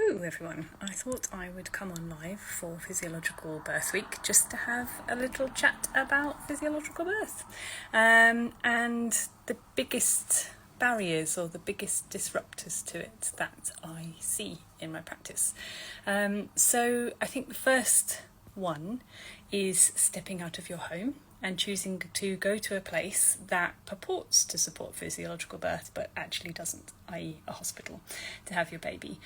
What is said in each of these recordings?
Hello everyone, I thought I would come on live for Physiological Birth Week just to have a little chat about physiological birth and the biggest barriers or the biggest disruptors to it that I see in my practice. So I think the first one is stepping out of your home and choosing to go to a place that purports to support physiological birth but actually doesn't, i.e. a hospital, to have your baby.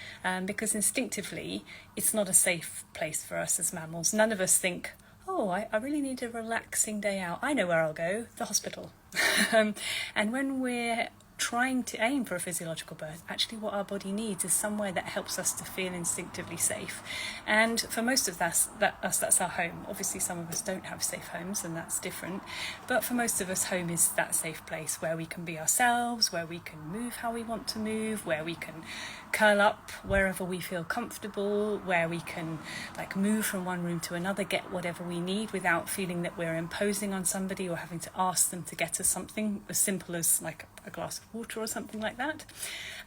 Because instinctively, it's not a safe place for us as mammals. None of us think, oh, I really need a relaxing day out. I know where I'll go, the hospital. And when we're trying to aim for a physiological birth, actually what our body needs is somewhere that helps us to feel instinctively safe. And for most of us, that's our home. Obviously some of us don't have safe homes, and that's different, but for most of us, home is that safe place where we can be ourselves, where we can move how we want to move, where we can curl up wherever we feel comfortable, where we can move from one room to another, get whatever we need without feeling that we're imposing on somebody or having to ask them to get us something as simple as a glass of water or something like that.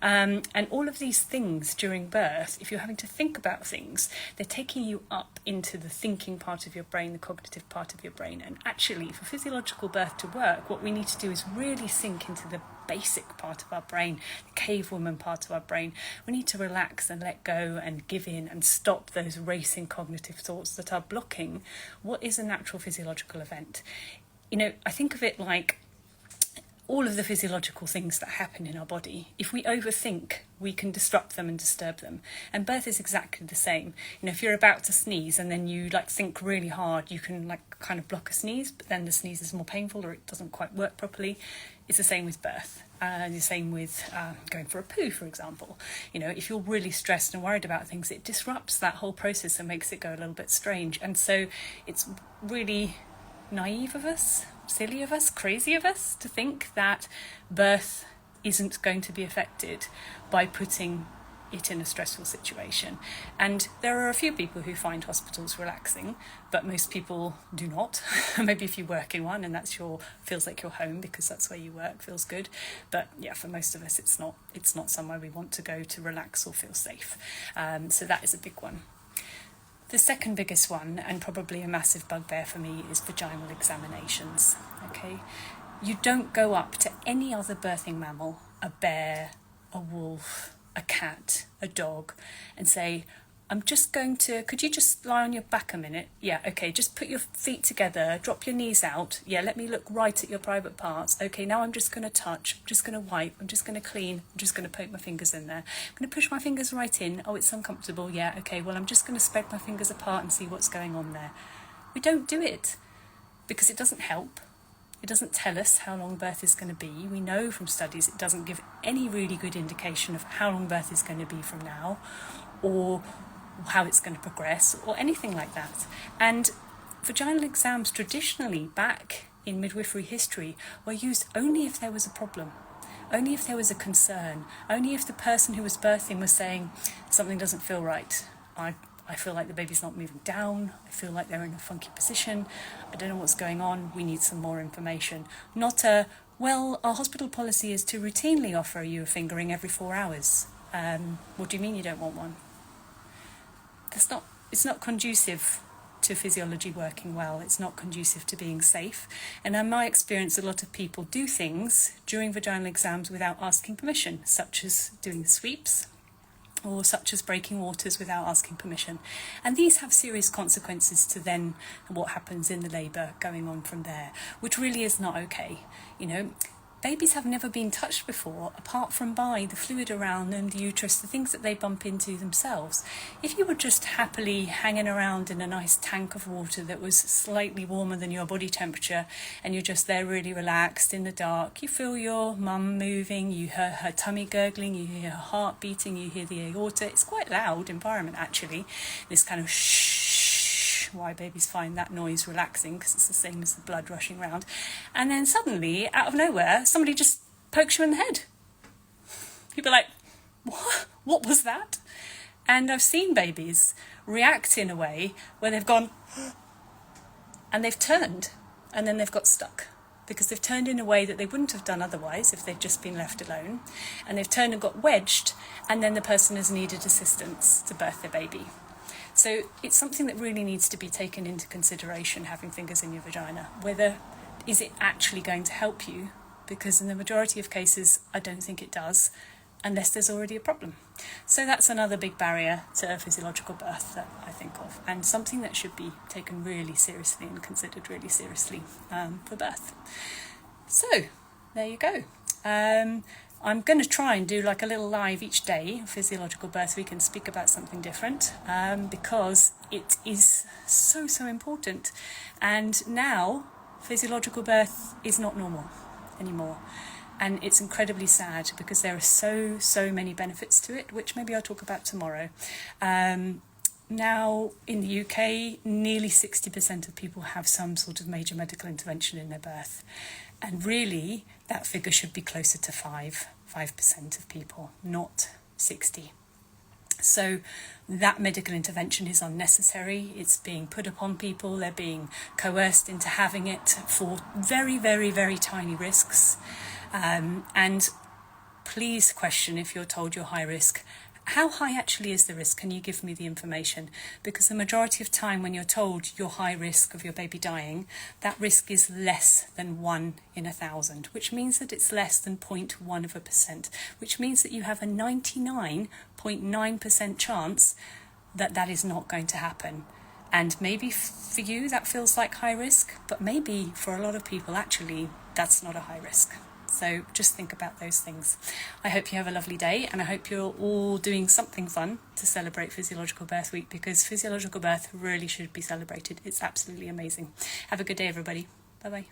And all of these things during birth, if you're having to think about things, they're taking you up into the thinking part of your brain, the cognitive part of your brain. And actually, for physiological birth to work, what we need to do is really sink into the basic part of our brain, the cave woman part of our brain. We need to relax and let go and give in and stop those racing cognitive thoughts that are blocking what is a natural physiological event. I think of it like all of the physiological things that happen in our body. If we overthink, we can disrupt them and disturb them. And birth is exactly the same. If you're about to sneeze and then you think really hard, you can kind of block a sneeze, but then the sneeze is more painful or it doesn't quite work properly. It's the same with birth. The same with going for a poo, for example. If you're really stressed and worried about things, it disrupts that whole process and makes it go a little bit strange. And so it's really naive of us, silly of us, crazy of us to think that birth isn't going to be affected by putting it in a stressful situation. And there are a few people who find hospitals relaxing, but most people do not. Maybe if you work in one and feels like your home because that's where you work, feels good. But yeah, for most of us, it's not somewhere we want to go to relax or feel safe. So that is a big one. The second biggest one, and probably a massive bugbear for me, is vaginal examinations. Okay, you don't go up to any other birthing mammal, a bear, a wolf, a cat, a dog, and say, could you just lie on your back a minute? Yeah, okay, just put your feet together, drop your knees out. Yeah, let me look right at your private parts. Okay, now I'm just going to touch, I'm just going to wipe, I'm just going to clean, I'm just going to poke my fingers in there. I'm going to push my fingers right in. Oh, it's uncomfortable. Yeah, okay, well, I'm just going to spread my fingers apart and see what's going on there. We don't do it because it doesn't help. It doesn't tell us how long birth is going to be. We know from studies it doesn't give any really good indication of how long birth is going to be from now, or how it's going to progress, or anything like that. And vaginal exams traditionally, back in midwifery history, were used only if there was a problem, only if there was a concern, only if the person who was birthing was saying, something doesn't feel right. I feel like the baby's not moving down, I feel like they're in a funky position, I don't know what's going on, we need some more information. Not our hospital policy is to routinely offer you a fingering every 4 hours. What do you mean you don't want one? It's not conducive to physiology working well. It's not conducive to being safe. And in my experience, a lot of people do things during vaginal exams without asking permission, such as doing the sweeps, or such as breaking waters without asking permission. And these have serious consequences to then what happens in the labour going on from there, which really is not okay. Babies have never been touched before, apart from by the fluid around them, the uterus, the things that they bump into themselves. If you were just happily hanging around in a nice tank of water that was slightly warmer than your body temperature, and you're just there really relaxed in the dark, you feel your mum moving, you hear her tummy gurgling, you hear her heart beating, you hear the aorta. It's quite loud environment, actually, this kind of shh. Why babies find that noise relaxing, because it's the same as the blood rushing around. And then suddenly, out of nowhere, somebody just pokes you in the head. You'd be like, what was that? And I've seen babies react in a way where they've gone and they've turned and then they've got stuck. because they've turned in a way that they wouldn't have done otherwise if they'd just been left alone, and they've turned and got wedged, and then the person has needed assistance to birth their baby. So it's something that really needs to be taken into consideration, having fingers in your vagina. Whether is it actually going to help you? Because in the majority of cases, I don't think it does, unless there's already a problem. So that's another big barrier to a physiological birth that I think of, and something that should be taken really seriously and considered really seriously for birth. So there you go. I'm going to try and do like a little live each day, physiological birth week, and speak about something different because it is so important. And now physiological birth is not normal anymore. And it's incredibly sad because there are so many benefits to it, which maybe I'll talk about tomorrow. Now in the UK, nearly 60% of people have some sort of major medical intervention in their birth. And really, that figure should be closer to 5% of people, not 60. So that medical intervention is unnecessary. It's being put upon people. They're being coerced into having it for very tiny risks. And please question, if you're told you're high risk, how high actually is the risk? Can you give me the information? Because the majority of time when you're told you're high risk of your baby dying, that risk is less than 1 in 1,000, which means that it's less than 0.1%, which means that you have a 99.9% chance that that is not going to happen. And maybe for you that feels like high risk, but maybe for a lot of people actually that's not a high risk. So just think about those things. I hope you have a lovely day, and I hope you're all doing something fun to celebrate Physiological Birth Week, because physiological birth really should be celebrated. It's absolutely amazing. Have a good day, everybody. Bye-bye.